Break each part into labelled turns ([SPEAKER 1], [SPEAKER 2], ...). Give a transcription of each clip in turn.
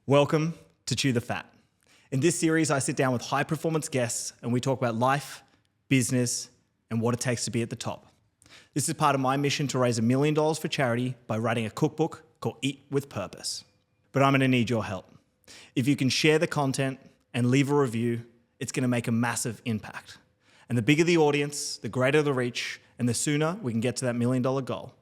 [SPEAKER 1] Welcome to Chew the Fat. In this series, I sit down with high-performance guests and we talk about life, business, and what it takes to be at the top. This is part of my mission to raise $1 million for charity by writing a cookbook called Eat with Purpose. But I'm going to need your help. If you can share the content and leave a review, it's going to make a massive impact. And the bigger the audience, the greater the reach, and the sooner we can get to that $1 million goal.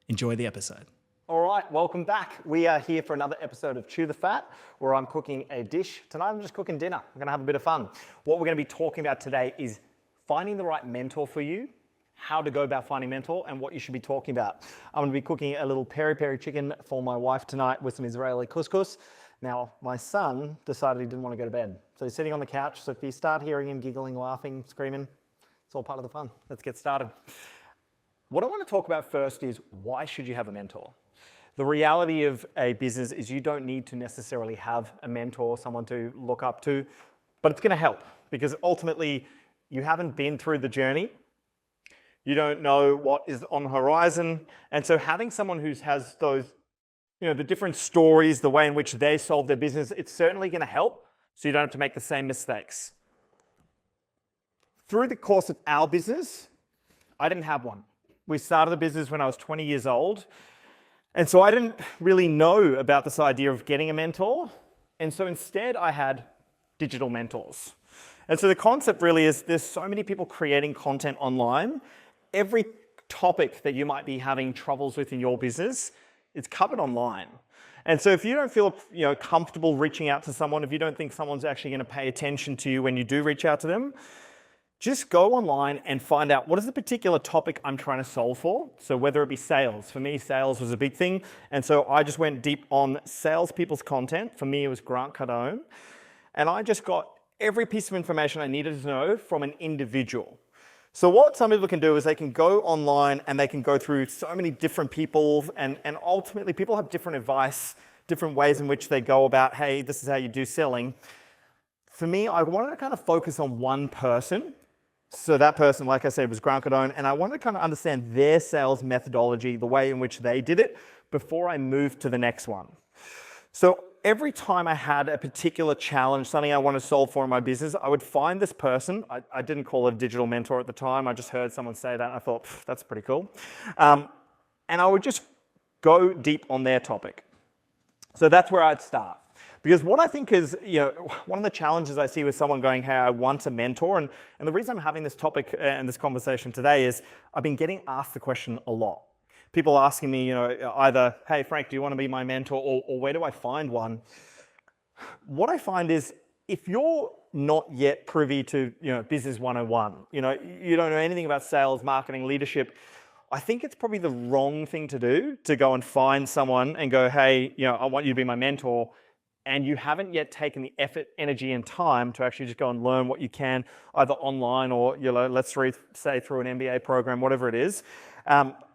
[SPEAKER 1] Enjoy the episode.
[SPEAKER 2] All right, welcome back. We are here for another episode of Chew the Fat, where I'm cooking a dish. Tonight I'm just cooking dinner. We're gonna have a bit of fun. What we're gonna be talking about today is finding the right mentor for you, how to go about finding a mentor, and what you should be talking about. I'm gonna be cooking a little Peri Peri Chicken for my wife tonight with some Israeli couscous. Now, my son decided he didn't want to go to bed. So he's sitting on the couch. So if you start hearing him giggling, laughing, screaming, it's all part of the fun. Let's get started. What I want to talk about first is why should you have a mentor? The reality of a business is you don't need to necessarily have a mentor, someone to look up to, but it's going to help because ultimately you haven't been through the journey. You don't know what is on the horizon. And so having someone who has those, the different stories, the way in which they solve their business, it's certainly going to help so you don't have to make the same mistakes. Through the course of our business, I didn't have one. We started the business when I was 20 years old. And so I didn't really know about this idea of getting a mentor. And so instead I had digital mentors. And so the concept really is there's so many people creating content online. Every topic that you might be having troubles with in your business, it's covered online. And so if you don't feel comfortable reaching out to someone, if you don't think someone's actually going to pay attention to you when you do reach out to them, just go online and find out what is the particular topic I'm trying to solve for. So whether it be sales, for me, sales was a big thing. And so I just went deep on salespeople's content. For me, it was Grant Cardone. And I just got every piece of information I needed to know from an individual. So what some people can do is they can go online and they can go through so many different people. And ultimately, people have different advice, different ways in which they go about, hey, this is how you do selling. For me, I wanted to kind of focus on one person. So that person, like I said, was Grant Cardone, and I wanted to kind of understand their sales methodology, the way in which they did it, before I moved to the next one. So every time I had a particular challenge, something I wanted to solve for in my business, I would find this person. I didn't call it a digital mentor at the time. I just heard someone say that, and I thought, that's pretty cool. And I would just go deep on their topic. So that's where I'd start. Because what I think is, one of the challenges I see with someone going, hey, I want a mentor, and the reason I'm having this topic and this conversation today is I've been getting asked the question a lot. People asking me, either, hey, Frank, do you want to be my mentor, or where do I find one? What I find is if you're not yet privy to, Business 101, you don't know anything about sales, marketing, leadership, I think it's probably the wrong thing to do to go and find someone and go, hey, I want you to be my mentor, and you haven't yet taken the effort, energy, and time to actually just go and learn what you can, either online or, let's say through an MBA program, whatever it is,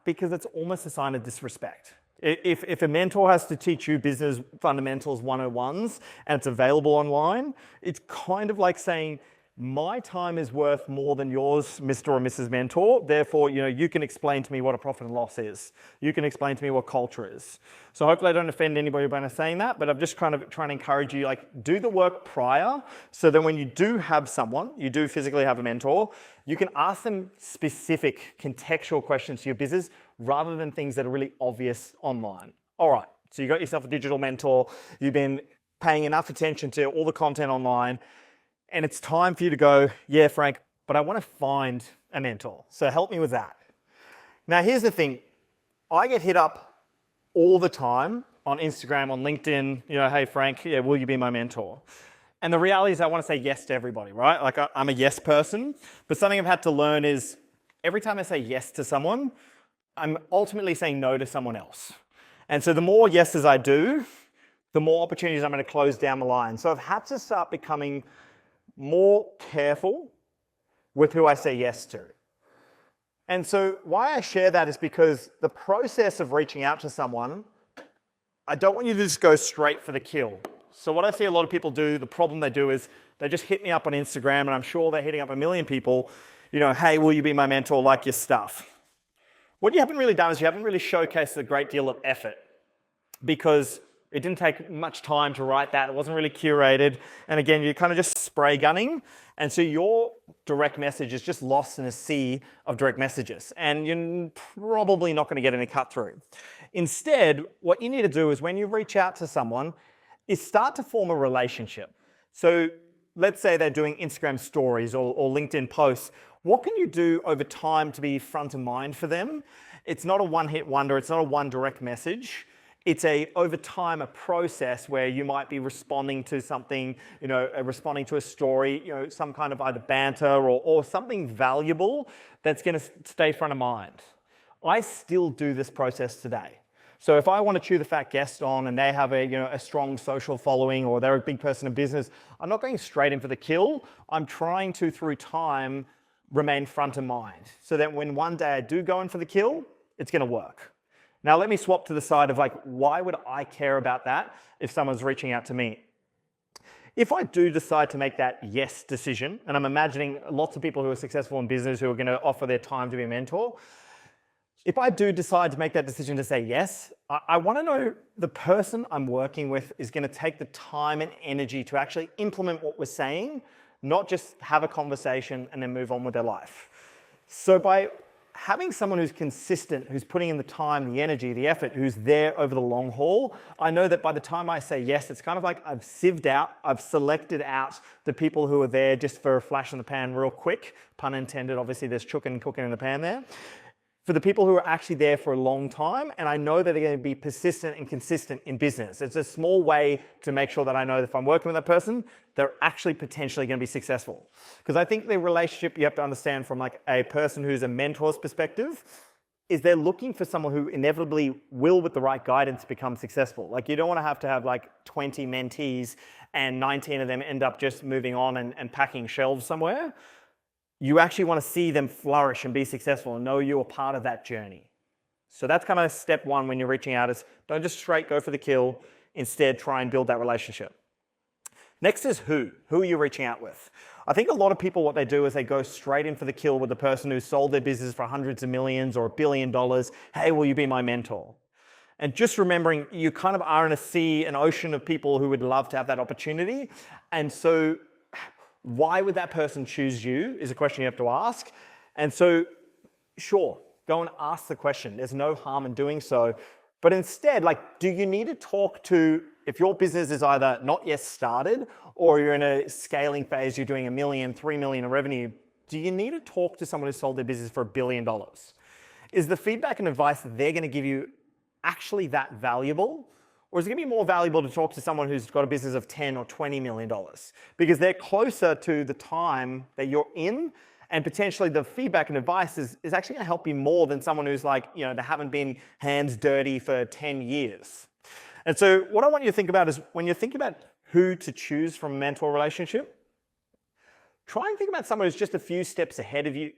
[SPEAKER 2] because it's almost a sign of disrespect. If a mentor has to teach you business fundamentals 101s and it's available online, it's kind of like saying, my time is worth more than yours, Mr. or Mrs. Mentor. Therefore, you can explain to me what a profit and loss is. You can explain to me what culture is. So hopefully I don't offend anybody by saying that, but I'm just kind of trying to encourage you, do the work prior, so that when you do have someone, you do physically have a mentor, you can ask them specific contextual questions to your business rather than things that are really obvious online. All right, so you got yourself a digital mentor. You've been paying enough attention to all the content online, and it's time for you to go, yeah, Frank, but I want to find a mentor. So help me with that. Now, here's the thing. I get hit up all the time on Instagram, on LinkedIn, hey, Frank, yeah, will you be my mentor? And the reality is I want to say yes to everybody, right? I'm a yes person, but something I've had to learn is every time I say yes to someone, I'm ultimately saying no to someone else. And so the more yeses I do, the more opportunities I'm going to close down the line. So I've had to start becoming more careful with who I say yes to. And so why I share that is because the process of reaching out to someone, I don't want you to just go straight for the kill. So what I see a lot of people do, the problem they do is they just hit me up on Instagram, and I'm sure they're hitting up 1 million people, hey, will you be my mentor, like your stuff. What you haven't really done is you haven't really showcased a great deal of effort, because It didn't take much time to write that. It wasn't really curated. And again, you're kind of just spray gunning. And so your direct message is just lost in a sea of direct messages. And you're probably not going to get any cut through. Instead, what you need to do is when you reach out to someone, is start to form a relationship. So let's say they're doing Instagram stories or LinkedIn posts. What can you do over time to be front of mind for them? It's not a one-hit wonder. It's not a one direct message. It's over time, a process where you might be responding to something, responding to a story, some kind of either banter or something valuable that's going to stay front of mind. I still do this process today. So if I want to chew the fat guest on and they have a strong social following or they're a big person in business, I'm not going straight in for the kill. I'm trying to, through time, remain front of mind so that when one day I do go in for the kill, it's going to work. Now, let me swap to the side of why would I care about that if someone's reaching out to me? If I do decide to make that yes decision, and I'm imagining lots of people who are successful in business who are going to offer their time to be a mentor, if I do decide to make that decision to say yes, I want to know the person I'm working with is going to take the time and energy to actually implement what we're saying, not just have a conversation and then move on with their life. So by having someone who's consistent, who's putting in the time, the energy, the effort, who's there over the long haul, I know that by the time I say yes, it's kind of like I've selected out the people who are there just for a flash in the pan real quick, pun intended, obviously there's cooking in the pan there. For the people who are actually there for a long time, and I know that they're going to be persistent and consistent in business. It's a small way to make sure that I know that if I'm working with that person, they're actually potentially going to be successful. Because I think the relationship you have to understand from a person who's a mentor's perspective is they're looking for someone who inevitably will, with the right guidance, become successful. You don't want to have 20 mentees and 19 of them end up just moving on and packing shelves somewhere. You actually want to see them flourish and be successful and know you're part of that journey. So that's kind of step one when you're reaching out is don't just straight go for the kill. Instead, try and build that relationship. Next is who. Who are you reaching out with? I think a lot of people, what they do is they go straight in for the kill with the person who sold their business for hundreds of millions or $1 billion. Hey, will you be my mentor? And just remembering you kind of are in a sea, an ocean of people who would love to have that opportunity. And so why would that person choose you is a question you have to ask. And so, sure, go and ask the question. There's no harm in doing so. But instead, do you need to talk to, if your business is either not yet started or you're in a scaling phase, you're doing $1 million, $3 million in revenue, do you need to talk to someone who sold their business for $1 billion? Is the feedback and advice that they're going to give you actually that valuable? Or is it going to be more valuable to talk to someone who's got a business of $10 or $20 million? Because they're closer to the time that you're in, and potentially the feedback and advice is actually going to help you more than someone who's they haven't been hands dirty for 10 years. And so what I want you to think about is when you're thinking about who to choose from a mentor relationship, try and think about someone who's just a few steps ahead of you.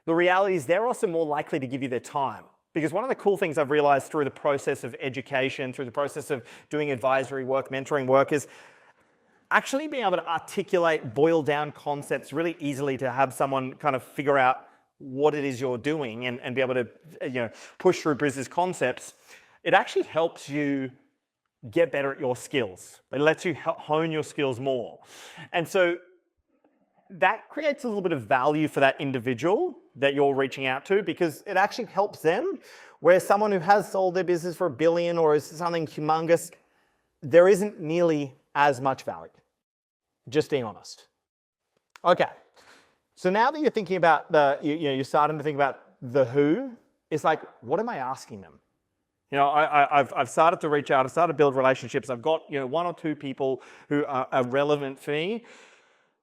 [SPEAKER 2] The reality is they're also more likely to give you their time. Because one of the cool things I've realized through the process of education, through the process of doing advisory work, mentoring work, is actually being able to articulate, boil down concepts really easily to have someone kind of figure out what it is you're doing and be able to push through business concepts. It actually helps you get better at your skills. It lets you hone your skills more. And so that creates a little bit of value for that individual that you're reaching out to because it actually helps them. Where someone who has sold their business for $1 billion or is something humongous, there isn't nearly as much value. Just being honest. Okay, so now that you're thinking about you're starting to think about the who, it's what am I asking them? I've started to reach out, I've started to build relationships. I've got one or two people who are relevant for me.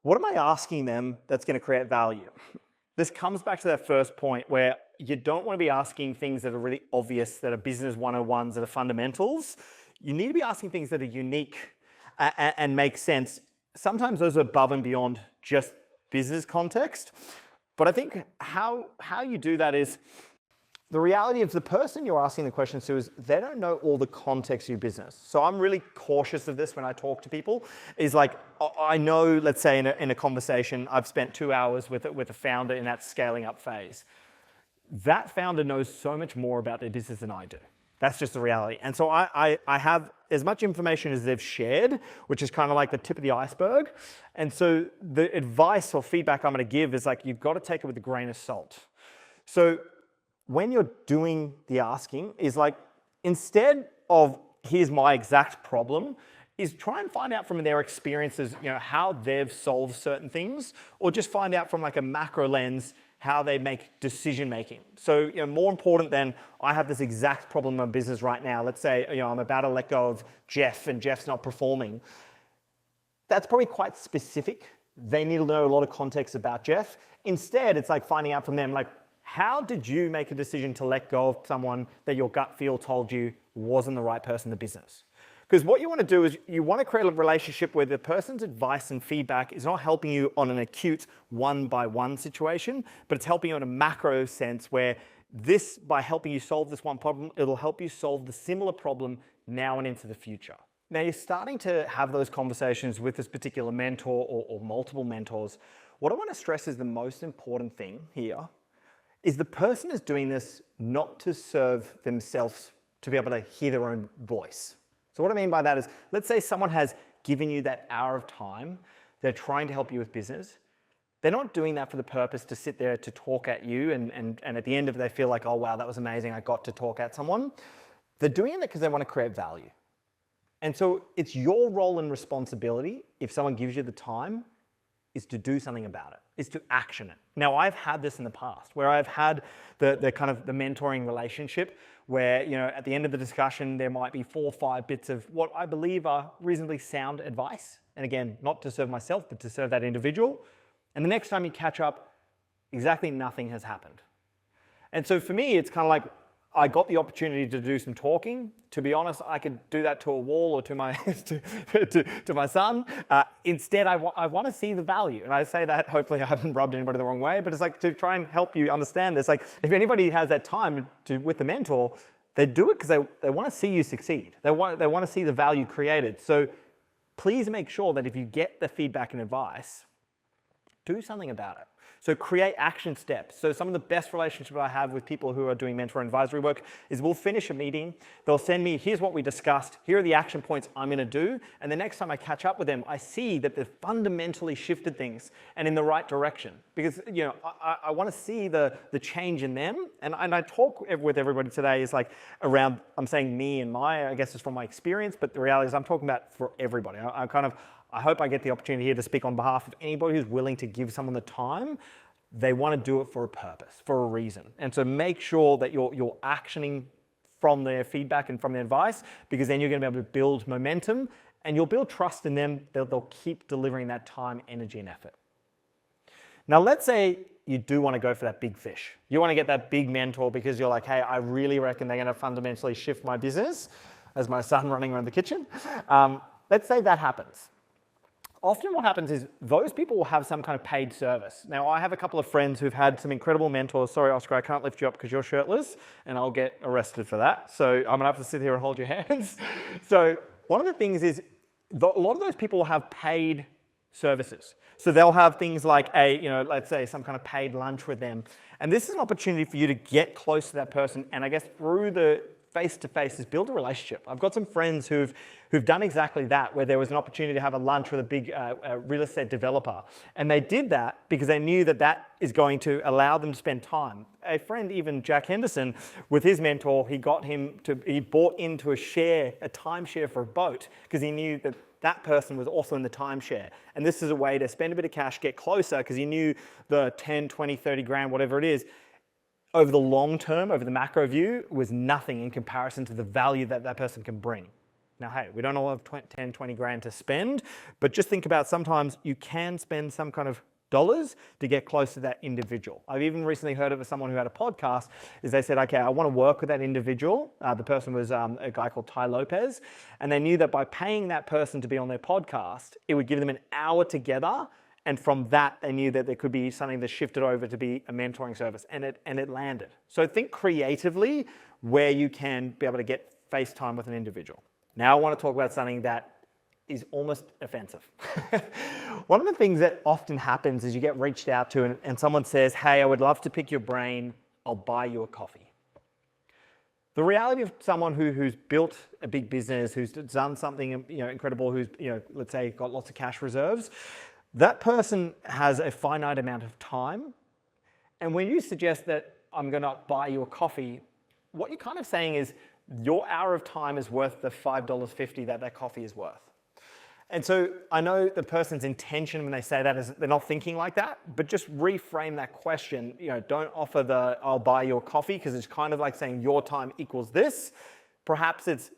[SPEAKER 2] What am I asking them that's going to create value? This comes back to that first point where you don't want to be asking things that are really obvious, that are business 101s, that are fundamentals. You need to be asking things that are unique and make sense. Sometimes those are above and beyond just business context. But I think how you do that is the reality of the person you're asking the questions to is they don't know all the context of your business. So I'm really cautious of this when I talk to people. Is I know, let's say in a conversation, I've spent 2 hours with a founder in that scaling up phase. That founder knows so much more about their business than I do. That's just the reality. And so I have as much information as they've shared, which is kind of like the tip of the iceberg. And so the advice or feedback I'm going to give is like, you've got to take it with a grain of salt. So when you're doing the asking is like, instead of here's my exact problem, is try and find out from their experiences, how they've solved certain things, or just find out from like a macro lens how they make decision making. So, more important than I have this exact problem in my business right now. Let's say, I'm about to let go of Jeff and Jeff's not performing. That's probably quite specific. They need to know a lot of context about Jeff. Instead, it's like finding out from them, like, how did you make a decision to let go of someone that your gut feel told you wasn't the right person in the business? Because what you want to do is you want to create a relationship where the person's advice and feedback is not helping you on an acute one-by-one situation, but it's helping you in a macro sense where this, by helping you solve this one problem, it'll help you solve the similar problem now and into the future. Now you're starting to have those conversations with this particular mentor or multiple mentors. What I want to stress is the most important thing here is the person is doing this not to serve themselves, to be able to hear their own voice. So what I mean by that is, let's say someone has given you that hour of time, they're trying to help you with business. They're not doing that for the purpose to sit there to talk at you and at the end of it they feel like, oh wow, that was amazing, I got to talk at someone. They're doing it because they want to create value. And so it's your role and responsibility, if someone gives you the time, is to do something about it, is to action it. Now I've had this in the past where I've had the kind of the mentoring relationship where, at the end of the discussion, there might be 4 or 5 bits of what I believe are reasonably sound advice. And again, not to serve myself, but to serve that individual. And the next time you catch up, exactly nothing has happened. And so for me, it's kind of like, I got the opportunity to do some talking. To be honest, I could do that to a wall or to my to my son. Instead, I want to see the value. And I say that, hopefully I haven't rubbed anybody the wrong way, but it's like to try and help you understand this. Like if anybody has that time with the mentor, they do it because they want to see you succeed. They want to see the value created. So please make sure that if you get the feedback and advice, do something about it. So create action steps. So some of the best relationships I have with people who are doing mentor and advisory work is we'll finish a meeting, they'll send me, here's what we discussed, here are the action points I'm going to do, and the next time I catch up with them, I see that they've fundamentally shifted things and in the right direction. Because I want to see the change in them, and I talk with everybody today is like around, I'm saying me and I guess it's from my experience, but the reality is I'm talking about for everybody. I hope I get the opportunity here to speak on behalf of anybody who's willing to give someone the time. They want to do it for a purpose, for a reason. And so make sure that you're actioning from their feedback and from their advice, because then you're going to be able to build momentum and you'll build trust in them. They'll keep delivering that time, energy, and effort. Now, let's say you do want to go for that big fish. You want to get that big mentor because you're like, hey, I really reckon they're going to fundamentally shift my business, as my son running around the kitchen. Let's say that happens. Often what happens is those people will have some kind of paid service. Now, I have a couple of friends who've had some incredible mentors. Sorry, Oscar, I can't lift you up because you're shirtless, and I'll get arrested for that. So I'm going to have to sit here and hold your hands. So one of the things is a lot of those people will have paid services. So they'll have things like let's say some kind of paid lunch with them. And this is an opportunity for you to get close to that person, and I guess through the face-to-face is build a relationship. I've got some friends who've done exactly that, where there was an opportunity to have a lunch with a big real estate developer. And they did that because they knew that is going to allow them to spend time. A friend, even Jack Henderson, with his mentor, he bought into a timeshare for a boat because he knew that person was also in the timeshare. And this is a way to spend a bit of cash, get closer, because he knew the 10, 20, 30 grand, whatever it is, over the long term, over the macro view, was nothing in comparison to the value that person can bring. Now, hey, we don't all have 10, 20 grand to spend, but just think about sometimes you can spend some kind of dollars to get close to that individual. I've even recently heard of someone who had a podcast, is they said, okay, I want to work with that individual. The person was a guy called Ty Lopez, and they knew that by paying that person to be on their podcast, it would give them an hour together. And from that, they knew that there could be something that shifted over to be a mentoring service, and it landed. So think creatively where you can be able to get face time with an individual. Now I want to talk about something that is almost offensive. One of the things that often happens is you get reached out to and someone says, hey, I would love to pick your brain. I'll buy you a coffee. The reality of someone who's built a big business, who's done something incredible, who's let's say got lots of cash reserves, that person has a finite amount of time. And when you suggest that I'm going to buy you a coffee, what you're kind of saying is your hour of time is worth the $5.50 that coffee is worth. And so I know the person's intention when they say that is they're not thinking like that, but just reframe that question. Don't offer the I'll buy your coffee, because it's kind of like saying your time equals this. Perhaps it's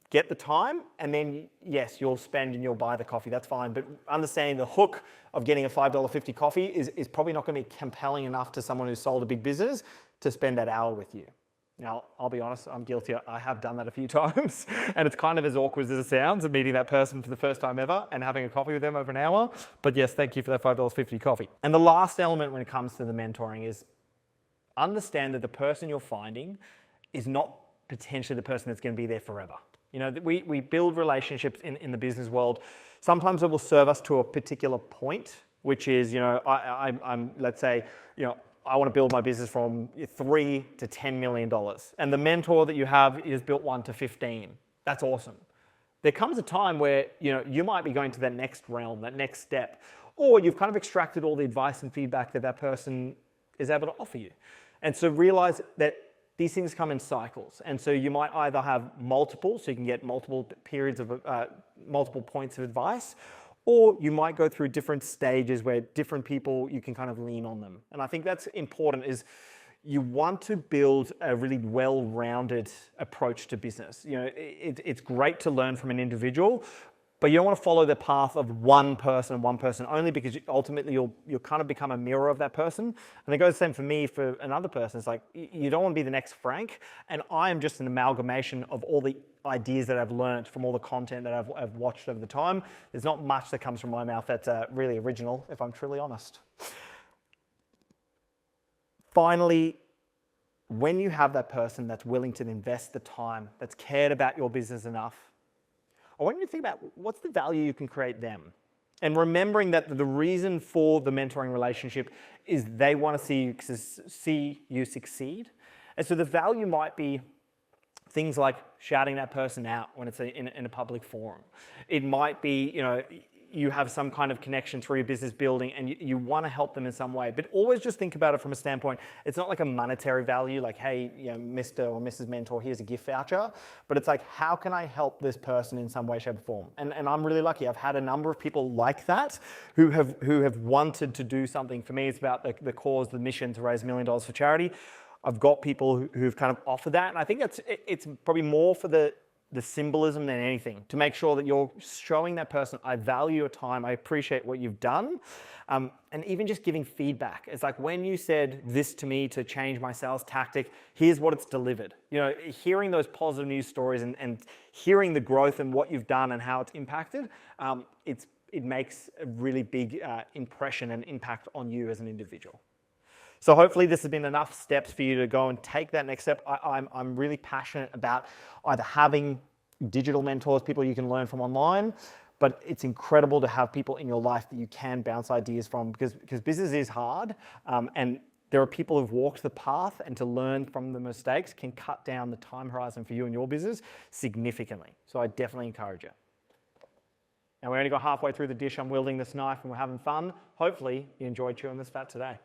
[SPEAKER 2] get the time, and then yes, you'll spend and you'll buy the coffee. That's fine. But understanding the hook of getting a $5.50 coffee is probably not going to be compelling enough to someone who's sold a big business to spend that hour with you. Now, I'll be honest, I'm guilty. I have done that a few times, and it's kind of as awkward as it sounds of meeting that person for the first time ever and having a coffee with them over an hour. But yes, thank you for that $5.50 coffee. And the last element when it comes to the mentoring is understand that the person you're finding is not potentially the person that's going to be there forever. We build relationships in the business world. Sometimes it will serve us to a particular point, which is, I'm let's say, I want to build my business from $3 to $10 million. And the mentor that you have is built one to 15. That's awesome. There comes a time where you might be going to that next realm, that next step, or you've kind of extracted all the advice and feedback that person is able to offer you. And so realize that these things come in cycles. And so you might either have multiple, so you can get multiple periods of, multiple points of advice, or you might go through different stages where different people, you can kind of lean on them. And I think that's important, is you want to build a really well-rounded approach to business. It's great to learn from an individual, but you don't want to follow the path of one person only, because ultimately you'll kind of become a mirror of that person. And it goes the same for me for another person. It's like, you don't want to be the next Frank, and I am just an amalgamation of all the ideas that I've learned from all the content that I've watched over the time. There's not much that comes from my mouth that's really original, if I'm truly honest. Finally, when you have that person that's willing to invest the time, that's cared about your business enough, I want you to think about what's the value you can create them. And remembering that the reason for the mentoring relationship is they want to see you succeed. And so the value might be things like shouting that person out when it's in a public forum. It might be, you have some kind of connection through your business building and you want to help them in some way. But always just think about it from a standpoint, it's not like a monetary value, like, hey, Mr. or Mrs. Mentor, here's a gift voucher. But it's like, how can I help this person in some way, shape, or form? And I'm really lucky. I've had a number of people like that who have wanted to do something. For me, it's about the cause, the mission to raise $1 million for charity. I've got people who've kind of offered that. And I think it's probably more for the symbolism than anything, to make sure that you're showing that person, I value your time, I appreciate what you've done, and even just giving feedback. It's like, when you said this to me to change my sales tactic, here's what it's delivered. Hearing those positive news stories and hearing the growth and what you've done and how it's impacted, it makes a really big impression and impact on you as an individual. So hopefully this has been enough steps for you to go and take that next step. I'm really passionate about either having digital mentors, people you can learn from online, but it's incredible to have people in your life that you can bounce ideas from, because business is hard, and there are people who've walked the path, and to learn from the mistakes can cut down the time horizon for you and your business significantly. So I definitely encourage you. Now we only got halfway through the dish. I'm wielding this knife and we're having fun. Hopefully you enjoyed chewing this fat today.